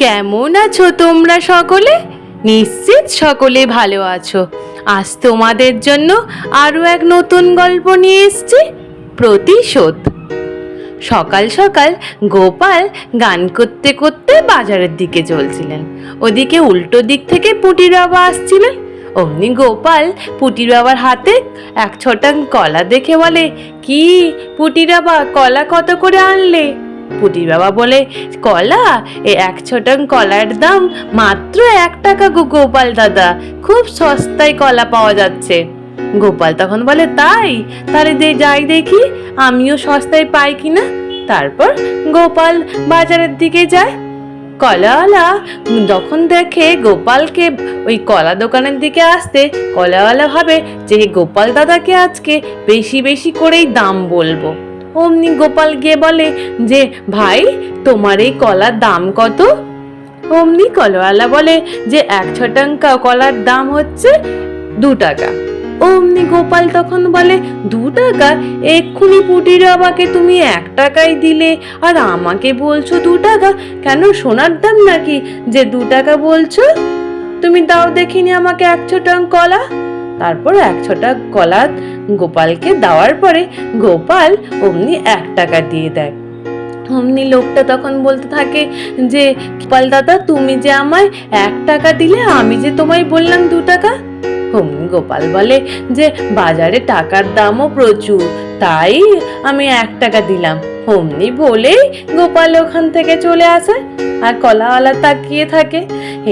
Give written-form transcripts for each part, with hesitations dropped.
কেমন আছো তোমরা সকলে? নিশ্চিত সকলে ভালো আছো। আজ তোমাদের জন্য আরো এক নতুন গল্প নিয়ে এসেছি, প্রতিশোধ। সকাল সকাল গোপাল গান করতে করতে বাজারের দিকে চলছিলেন। ওদিকে উল্টো দিক থেকে পুটির বাবা আসছিলেন। অমনি গোপাল পুটির বাবার হাতে এক ছটাং কলা দেখে বলে, কি পুটির বাবা, কলা কত করে আনলে? পুটির বাবা বলে, কলা? এক ছটাং কলার দাম মাত্র 1 টাকা গো গোপাল দাদা, খুব সস্তায় কলা পাওয়া যাচ্ছে। গোপাল তখন বলে, তাই? তাহলে যাই দেখি আমিও সস্তায় পাই কিনা। তারপর গোপাল বাজারের দিকে যায়। কলাওয়ালা যখন দেখে গোপালকে ওই কলা দোকানের দিকে আসতে, কলাওয়ালা ভাবে যে গোপাল দাদাকে আজকে বেশি বেশি করেই দাম বলবো। অমনি গোপাল গিয়ে বলে যে, ভাই তোমার এই কলার দাম কত? অমনি কলাওয়ালা বলে যে 1 ছটাং কলার দাম হচ্ছে 2 টাকা। অমনি গোপাল তখন বলে, 2 টাকা? এক্ষুনি পুটির বাবাকে তুমি 1 টাকাই দিলে, আর আমাকে বলছো 2 টাকা? কেন, সোনার দাম নাকি যে 2 টাকা বলছো? তুমি দাও দেখিনি আমাকে 1 ছটাং কলা। তারপর 1 ছটাং কলা গোপালকে দেওয়ার পরে গোপাল অমনি 1 টাকা দিয়ে দেয়। অমনি লোকটা তখন বলতে থাকে যে, গোপাল দাদা তুমি যে আমায় 1 টাকা দিলে, আমি যে তোমায় বললাম 2 টাকা। অমনি গোপাল বলে যে, বাজারে টাকার দামও প্রচুর, তাই আমি 1 টাকা দিলাম। অমনি বলেই গোপাল ওখান থেকে চলে আসে। আর কলাওয়ালা তাকিয়ে থাকে।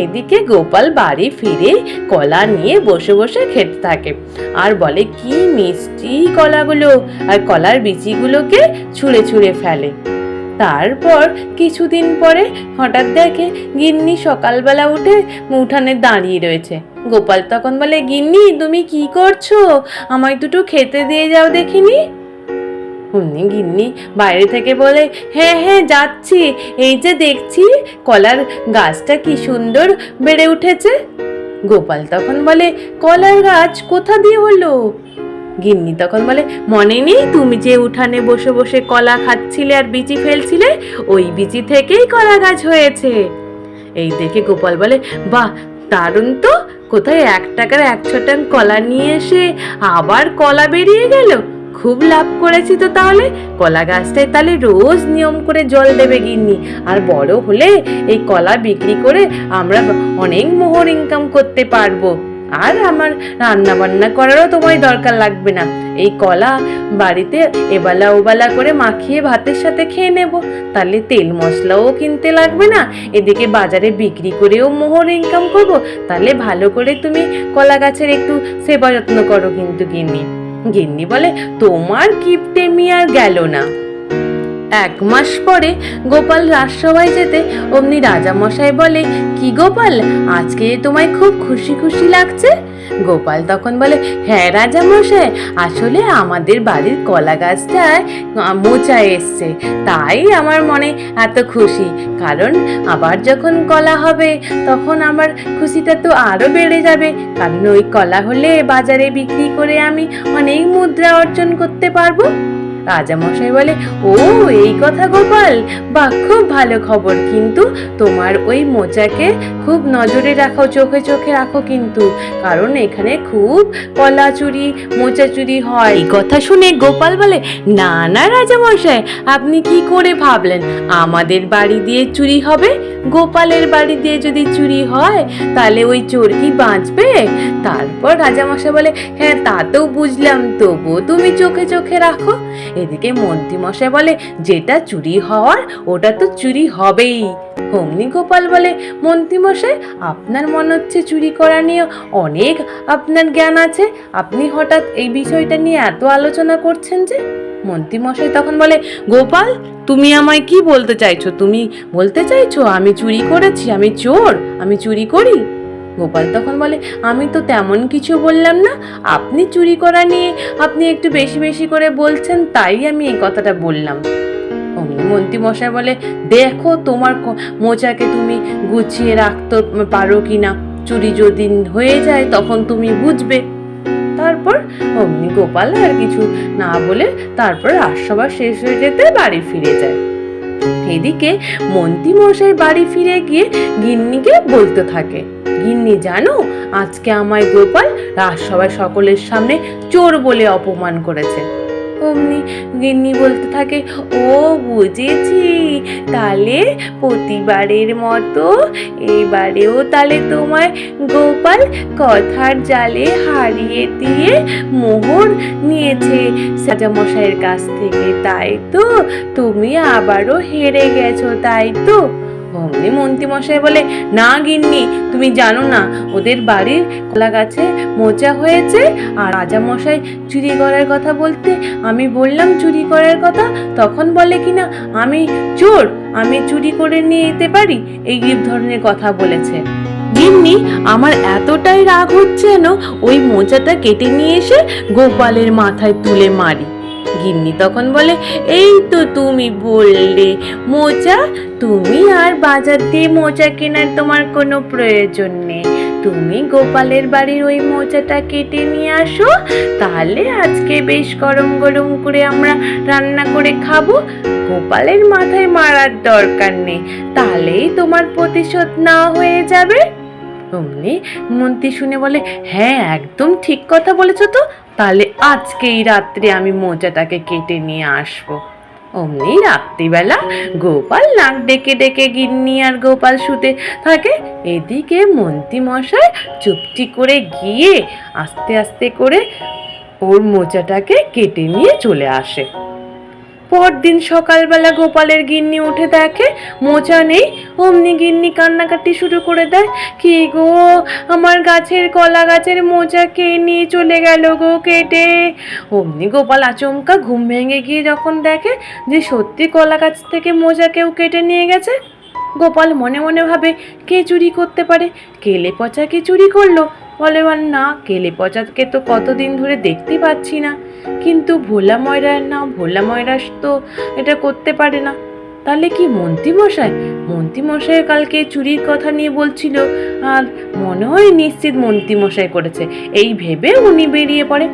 এদিকে গোপাল বাড়ি ফিরে কলা নিয়ে বসে বসে খেতে থাকে আর বলে, কি মিষ্টি কলাগুলো, আর কলার বিচিগুলোকে ছুঁড়ে ছুঁড়ে ফেলে। তারপর কিছুদিন পরে হঠাৎ দেখে গিন্নি সকালবেলা উঠে উঠানে দাঁড়িয়ে রয়েছে। গোপাল তখন বলে, গিন্নি তুমি কি করছো? আমায় দুটো খেতে দিয়ে যাও দেখিনি। অমনি গিন্নি বাইরে থেকে বলে, হ্যাঁ হ্যাঁ যাচ্ছি, এই যে দেখছি কলার গাছটা কি সুন্দর বেড়ে উঠেছে। গোপাল তখন বলে, কলার গাছ কোথা দিয়ে হলো? গিন্নি তখন বলে, মনে নেই তুমি যে উঠানে বসে বসে কলা খাচ্ছিলে আর বিচি ফেলছিলে, ওই বিচি থেকেই কলা গাছ হয়েছে। এই দেখে গোপাল বলে, বাহ দারুণ তো, কোথায় 1 টাকার 1 ছটাং কলা নিয়ে এসে আবার কলা বেরিয়ে গেল। খুব লাভ করেছি তো তাহলে। কলা গাছটায় তাহলে রোজ নিয়ম করে জল দেবে গিন্নি, আর বড় হলে এই কলা বিক্রি করে আমরা অনেক মোহর ইনকাম করতে পারবো, আর আমার রান্না বান্না করারও তোমায় দরকার লাগবে না। এই কলা বাড়িতে এবেলা ওবেলা করে মাখিয়ে ভাতের সাথে খেয়ে নেব, তাহলে তেল মশলাও কিনতে লাগবে না, এদিকে বাজারে বিক্রি করেও মোহর ইনকাম করবো। তাহলে ভালো করে তুমি কলা গাছের একটু সেবা যত্ন করো কিন্তু গিন্নি। গিন্নি বলে, তোমার কিপটেমি আর গেল না। 1 মাস পরে গোপাল রাজসভায় যেতে অমনি রাজামশাই বলে, কি গোপাল, আজকে তোমায় খুব খুশি খুশি লাগছে? গোপাল তখন বলে, হ্যাঁ রাজামশাই, আসলে আমাদের বাড়ির কলা গাছটায় মোচা এসছে, তাই আমার মনে এত খুশি। কারণ আবার যখন কলা হবে তখন আমার খুশিটা তো আরো বেড়ে যাবে, কারণ ওই কলা হলে বাজারে বিক্রি করে আমি অনেক মুদ্রা অর্জন করতে পারবো। রাজামশাই বলে, ও এই কথা গোপাল, বাহ খুব ভালো খবর, কিন্তু তোমার ওই মোচাকে খুব নজরে রাখো, চোখে চোখে রাখো কিন্তু, কারণ এখানে খুব কলা চুরি মোচা চুরি হয়। এই কথা শুনে গোপাল বলে, না না রাজামশাই, আপনি কি করে ভাবলেন আমাদের বাড়ি দিয়ে চুরি হবে? গোপালের বাড়ি দিয়ে যদি চুরি হয় তাহলে ওই চোর কি বাঁচবে? তারপর রাজামশাই বলে, হ্যাঁ তা তো বুঝলাম, তবুও তুমি চোখে চোখে রাখো। এদিকে মন্ত্রীমশাই বলে, যেটা চুরি হওয়ার ওটা তো চুরি হবেই। অমনি গোপাল বলে, মন্ত্রীমশাই আপনার মনে হচ্ছে চুরি করা নিয়ে অনেক আপনার জ্ঞান আছে, আপনি হঠাৎ এই বিষয়টা নিয়ে এত আলোচনা করছেন যে? মন্ত্রীমশাই তখন বলে, গোপাল তুমি আমায় কি বলতে চাইছো? তুমি বলতে চাইছো আমি চুরি করেছি, আমি চোর, আমি চুরি করি? গোপাল তখন বলে, আমি তো তেমন কিছু বললাম না, আপনি চুরি করা নিয়ে আপনি একটু বেশি বেশি করে বলছেন, তাই আমি এই কথাটা বললাম। অমনি মন্ত্রীমশাই বলে, দেখো তোমার মোচাকে তুমি গুছিয়ে রাখতে পারো কিনা, চুরি যদি হয়ে যায় তখন তুমি বুঝবে। তারপর অমনি গোপাল আর কিছু না বলে তারপর রাজসভা শেষ হয়ে যেতে বাড়ি ফিরে যায়। এদিকে মন্ত্রী মশাই বাড়ি ফিরে গিয়ে গিন্নিকে বলতে থাকে, গিন্নি জানো, আজকে আমায় গোপাল রাজসভায় সকলের সামনে চোর বলে অপমান করেছে। অমনি গিন্নি বলতে থাকে, ও বুঝেছি, তাহলে প্রতিবারের মতো এবারেও তাহলে তোমায় গোপাল কথার জালে হারিয়ে দিয়ে মোহর নিয়েছে রাজামশাইয়ের কাছ থেকে, তাই তো? তুমি আবারও হেরে গেছো, তাই তো? অমনি মন্ত্রীমশাই বলে, না গিন্নি, তুমি জানো না, ওদের বাড়ির কলা গাছে মোচা হয়েছে, আর রাজামশাই চুরি করার কথা বলতে আমি বললাম চুরি করার কথা, তখন বলে কিনা আমি চোর, আমি চুরি করে নিয়ে যেতে পারি, এই ধরনের কথা বলেছে। গিন্নি, আমার এতটাই রাগ হচ্ছে না, ওই মোচাটা কেটে নিয়ে এসে গোপালের মাথায় তুলে মারি। গিন্নি তখন বলে, এই তো তুমি বললে মোচা, তুমি আর বাজার দিয়ে মোচা কেনার তোমার কোনো প্রয়োজন নেই, তুমি গোপালের বাড়ির ওই মোচাটা কেটে নিয়ে আসো, তাহলে আজকে বেশ গরম গরম করে আমরা রান্না করে খাবো, গোপালের মাথায় মারার দরকার নেই, তাহলেই তোমার প্রতিশোধ নেওয়া হয়ে যাবে। অমনি মন্ত্রী শুনে বলে, হ্যাঁ একদম ঠিক কথা বলেছ তো, তাহলে আজকেই রাত্রে আমি মোচাটাকে কেটে নিয়ে আসবো। অমনি রাত্রিবেলা গোপাল নাক ডেকে ডেকে গিন্নি আর গোপাল শুতে থাকে। এদিকে মন্ত্রী মশাই চুপটি করে গিয়ে আস্তে আস্তে করে ওর মোচাটাকে কেটে নিয়ে চলে আসে। পরদিন সকালবেলা গোপালের গিন্নি উঠে দেখে মোচা নেই। অমনি গিন্নি কান্নাকাটি শুরু করে দেয়, কি গো, আমার গাছের কলা গাছের মোচা কে নিয়ে চলে গেল গো কেটে। অমনি গোপাল আচমকা ঘুম ভেঙে গিয়ে যখন দেখে যে সত্যি কলা গাছ থেকে মোচা কেউ কেটে নিয়ে গেছে, গোপাল মনে মনে ভাবে, কে চুরি করতে পারে? কেলে পচা কে চুরি করলো? বলে, না, কেলে পচাকে তো কতদিন ধরে দেখতে পাচ্ছি না, কিন্তু ভোলা ময়রা তো এটা করতে পারে না, তাহলে কি মন্ত্রীমশাই কালকে চুরির কথা নিয়ে বলছিল, আর মনে হয় নিশ্চিত মন্ত্রীমশাই করেছে, এই ভেবে উনি বেরিয়ে পড়ে।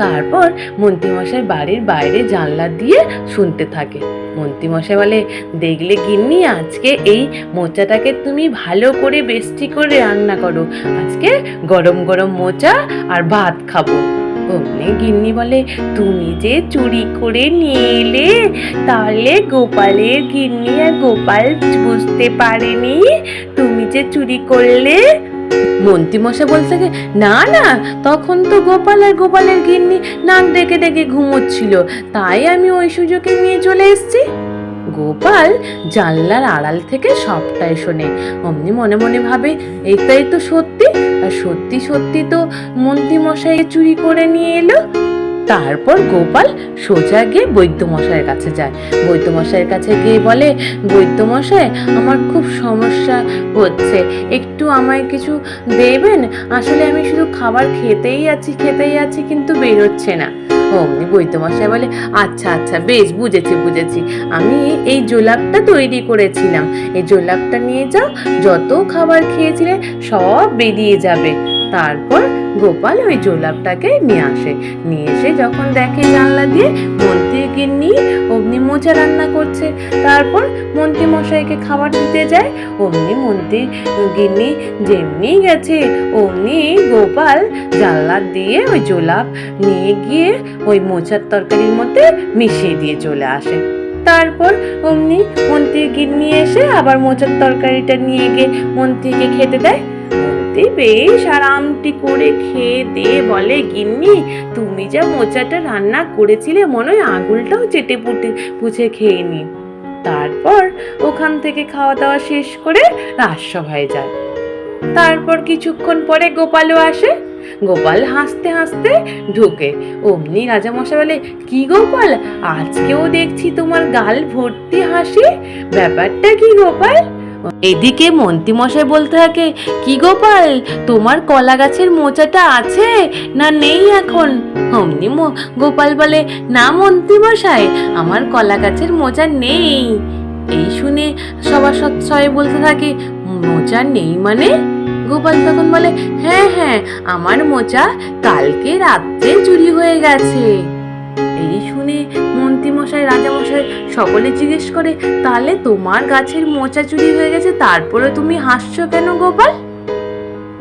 তারপর মন্ত্রীমশাই বাড়ির বাইরে জানলা দিয়ে শুনতে থাকে। মন্ত্রীমশাই বলে, দেখলে গিন্নি, আজকে এই মোচাটাকে তুমি ভালো করে বেস্টি করে রান্না করো, আজকে গরম গরম মোচা আর ভাত খাবো। অমনি গিন্নি বলে, তুমি যে চুরি করে নিয়ে এলে, তাহলে গোপালের গিন্নি আর গোপাল বুঝতে পারেনি তুমি যে চুরি করলে? মন্ত্রীমশাই বলছে, না না, তখন তো গোপাল আর গোপালের গিন্নি নাক ডেকে ডেকে ঘুমোচ্ছিল, তাই আমি ওই সুযোগে নিয়ে চলে এসেছি। গোপাল জানলার আড়াল থেকে সবটাই শোনে। অমনি মনে মনে ভাবে, এটাই তো সত্যি, আর সত্যি সত্যি তো মন্ত্রীমশাই চুরি করে নিয়ে এলো। তারপর গোপাল সোজা গিয়ে বৈদ্যমশাইয়ের কাছে যায়। বৈদ্যমশাইয়ের কাছে গিয়ে বলে, বৈদ্যমশাই, আমার খুব সমস্যা হচ্ছে, একটু আমায় কিছু দেবেন? আসলে আমি শুধু খাবার খেতেই আছি কিন্তু বেরোচ্ছে না। অমনি বৈদ্যমশাই বলে, আচ্ছা আচ্ছা, বেশ, বুঝেছি, আমি এই জোলাপটা তৈরি করেছিলাম, এই জোলাপটা নিয়ে যাও, যত খাবার খেয়েছিলে সব বেরিয়ে যাবে। তারপর গোপাল ওই জোলাপটাকে নিয়ে এসে যখন দেখে জানলা দিয়ে মন্ত্রীর গিন্নি অমনি মোচা রান্না করছে, তারপর মন্ত্রী মশাইকে খাবার দিতে যায়। অমনি মন্ত্রী গিন্নি যেমনি গেছে, অমনি গোপাল জানলা দিয়ে ওই জোলাপ নিয়ে গিয়ে ওই মোচার তরকারির মধ্যে মিশিয়ে দিয়ে চলে আসে। তারপর অমনি মন্ত্রীর গিন্নি এসে আবার মোচার তরকারিটা নিয়ে গিয়ে মন্ত্রীকে খেতে দেয়। বেশ আরামটি করে খেয়ে দিয়ে বলে, গিন্নি, তুমি যা মোচাটা রান্না করেছিলে, মনে হয় আঙুলটাও চেটে পুছে খেয়ে নি। তারপর ওখান থেকে খাওয়া দাওয়া শেষ করে রাজসভায় যায়। তারপর কিছুক্ষণ পরে গোপালও আসে। গোপাল হাসতে হাসতে ঢুকে। অমনি রাজামশাই বলে, কি গোপাল, আজকেও দেখছি তোমার গাল ভর্তি হাসি, ব্যাপারটা কি গোপাল? এদিকে মন্ত্রীমশাই বলতে থাকে, কি গোপাল, তোমার কলা গাছের মোচাটা আছে না নেই এখন? অমনি গোপাল বলে, না মন্ত্রীমশাই, আমার কলা গাছের মোচা নেই। এই শুনে সবাই বলতে থাকে, মোচা নেই মানে? গোপাল তখন বলে, হ্যাঁ, আমার মোচা কালকে রাত্রে চুরি হয়ে গেছে। এই শুনে মন্ত্রীমশাই রাজামশাই সকলে জিজ্ঞেস করে, তাহলে তোমার গাছের মোচা চুরি হয়ে গেছে, তারপরে তুমি হাসছো কেন গোপাল?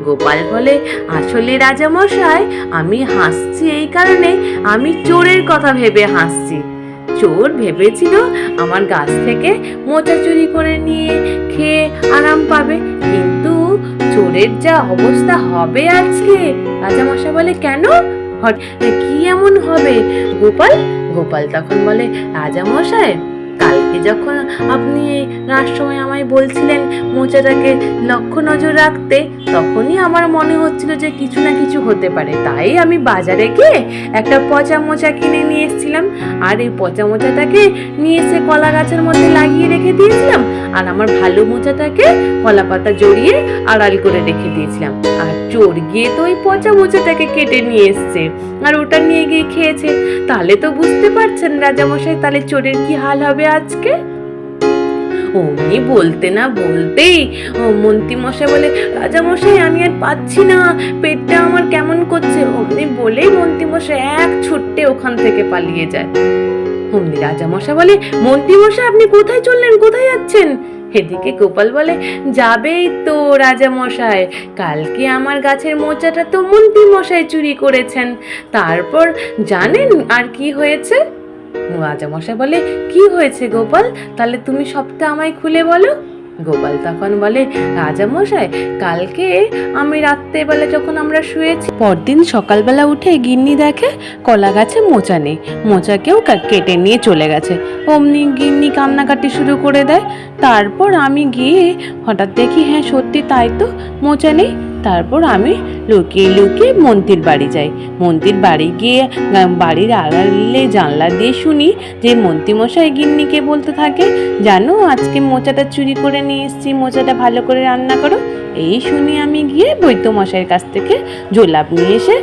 গোপাল বলে, আসলে রাজামশাই আমি হাসছি এই কারণে, আমি চোরের কথা ভেবে হাসছি। চোর ভেবেছিল আমার গাছ থেকে মোচা চুরি করে নিয়ে খেয়ে আরাম পাবে, কিন্তু চোরের যা অবস্থা হবে আজকে। রাজামশাই বলে, কেন, কি এমন হবে গোপাল? গোপাল তখন বলে, রাজামশাই কালকে যখন আপনি রাজসময় আমায় বলছিলেন মোচাটাকে লক্ষ্য নজর রাখতে, তখনই আমার মনে হচ্ছিল যে কিছু না কিছু হতে পারে, তাই আমি বাজারে গিয়ে একটা পচা মোচা কিনে নিয়ে এসেছিলাম, আর এই পচা মোচাটাকে নিয়ে এসে কলা গাছের মধ্যে লাগিয়ে রেখে দিয়েছিলাম, আর আমার ভালো মোচাটাকে কলা পাতা জড়িয়ে আড়াল করে রেখে দিয়েছিলাম। আর চোর গিয়ে তো ওই পচা মোচাটাকে কেটে নিয়ে এসছে আর ওটা নিয়ে গিয়ে খেয়েছে। তাহলে তো বুঝতে পারছেন রাজামশাই, তাহলে চোরের কি হাল হবে আজকে। অমনি বলতে না বলতেই মন্ত্রীমশাই বলে, রাজামশাই আমি আর পাচ্ছি না, পেটটা আমার কেমন করছে। অমনি বলেই মন্ত্রীমশাই এক ছুট্টে ওখান থেকে পালিয়ে যায়। অমনি রাজামশাই বলে, মন্ত্রীমশাই আপনি কোথায় চললেন, কোথায় যাচ্ছেন? এদিকে গোপাল বলে, যাবেই তো রাজামশাই, কালকে আমার গাছের মোচাটা তো মন্ত্রীমশাই চুরি করেছেন। তারপর জানেন আর কি হয়েছে? রাজামশাই বলে, কি হয়েছে গোপাল, তাহলে তুমি সবটা আমায় খুলে বলো। গোপাল তখন বলে, রাজামশাই কালকে আমি রাত্রেবেলা যখন আমরা শুয়েছি, পরদিন সকালবেলা উঠে গিন্নি দেখে কলা গাছে মোচা নেই, মোচাকেও কেটে নিয়ে চলে গেছে। অমনি গিন্নি কান্নাকাটি শুরু করে দেয়। তারপর আমি গিয়ে হঠাৎ দেখি, হ্যাঁ সত্যি তাই তো, মোচা নেই। তারপর আমি লুকিয়ে লুকিয়ে মন্ত্রীর বাড়ি যাই। মন্ত্রীর বাড়ি গিয়ে বাড়ির আড়ালে জানলা দিয়ে শুনি যে মন্ত্রীমশাই গিন্নিকে বলতে থাকে, জানো আজকে মোচাটা চুরি করে নিয়ে এসেছি, মোচাটা ভালো করে রান্না করো। এই শুনি আমি গিয়ে বৈদ্যমশাইয়ের কাছ থেকে জোলাপ নিয়ে এসে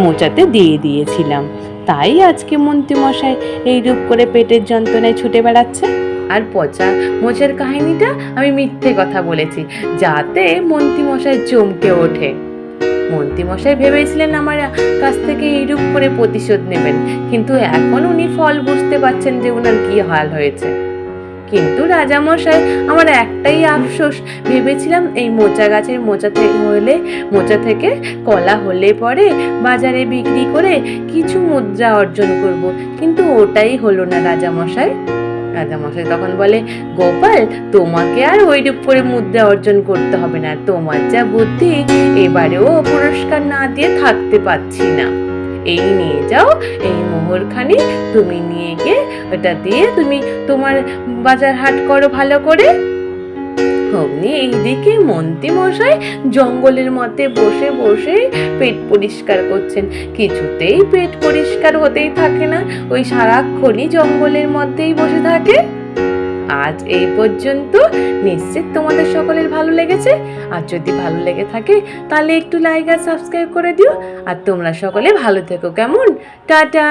মোচাতে দিয়ে দিয়েছিলাম, তাই আজকে মন্ত্রীমশাই এইরূপ করে পেটের যন্ত্রণায় ছুটে বেড়াচ্ছে। আর পচা মোচার কাহিনীটা আমি মিথ্যে কথা বলেছি, যাতে মন্ত্রীমশাই চমকে ওঠে। মন্ত্রীমশাই ভেবেছিলেন আমার কাছ থেকে এইরূপ করে প্রতিশোধ নেবেন, কিন্তু এখন উনি ফল বুঝতে পারছেন যে উনার কি হাল হয়েছে। কিন্তু রাজামশাই আমার একটাই আফসোস, ভেবেছিলাম এই মোচা গাছের মোচা থেকে কলা হলে পরে বাজারে বিক্রি করে কিছু মুদ্রা অর্জন করব, কিন্তু ওটাই হলো না রাজামশাই। রাজামশাই তখন বলে, গোপাল তোমাকে আর ওইরূপ করে মুদ্রা অর্জন করতে হবে না, তোমার যা বুদ্ধি, এবারেও পুরস্কার না দিয়ে থাকতে পারছি না। এই নিয়ে যাও, এই মোহরখানি তুমি নিয়ে গিয়ে ওটা দিয়ে তুমি তোমার বাজার হাট করো ভালো করে। অমনি এইদিকে মন্ত্রীমশাই জঙ্গলের মধ্যে বসে বসে পেট পরিষ্কার করছেন, কিছুতেই পেট পরিষ্কার হতেই থাকে না, ওই সারাক্ষণই জঙ্গলের মধ্যেই বসে থাকে। আজ এই পর্যন্ত, নিশ্চিত তোমাদের সকলের ভালো লেগেছে। আর যদি ভালো লেগে থাকে তাহলে একটু লাইক আর সাবস্ক্রাইব করে দিও। আর তোমরা সকলে ভালো থেকো, কেমন? টাটা।